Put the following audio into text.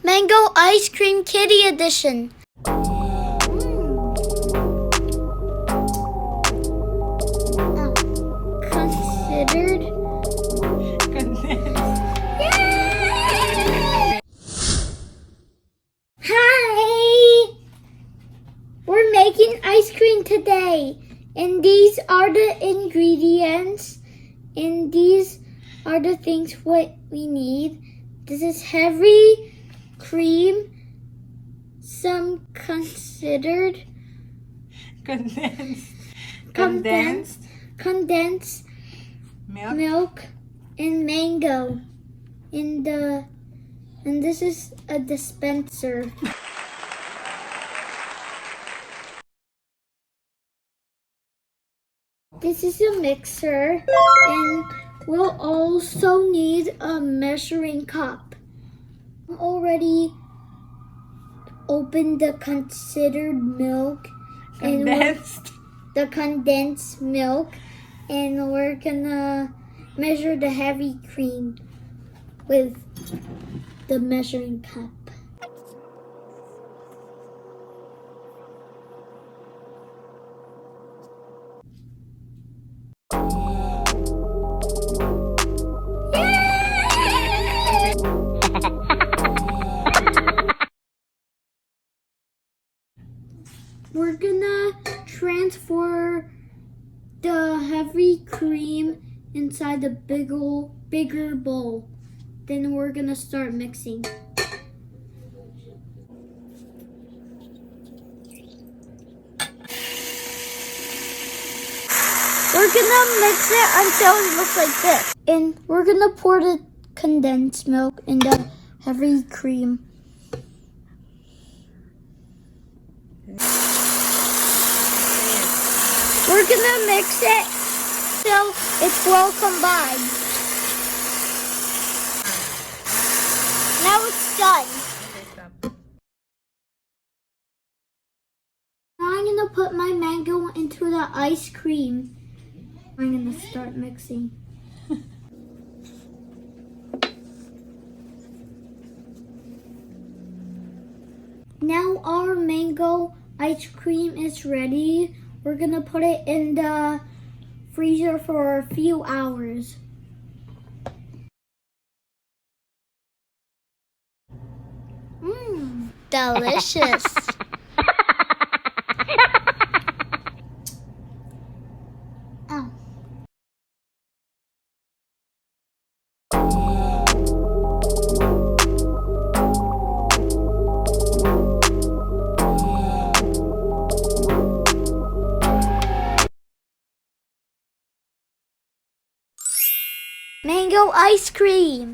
Mango Ice Cream Kitty Edition. Considered. Hi! We're making ice cream today. And these are the ingredients. And these are the things what we need. This is heavy cream, some considered condensed milk and mango and this is a dispenser. This is a mixer, and we'll also need a measuring cup. I already opened the considered milk and the condensed milk, and we're gonna measure the heavy cream with the measuring cup. We're gonna transfer the heavy cream inside the bigger bowl. Then we're gonna start mixing. We're gonna mix it until it looks like this. And we're gonna pour the condensed milk in the heavy cream. We're gonna mix it till it's well combined. Now it's done. Now I'm gonna put my mango into the ice cream. I'm gonna start mixing. Now our mango ice cream is ready. We're gonna put it in the freezer for a few hours. Delicious. Oh. Mango ice cream.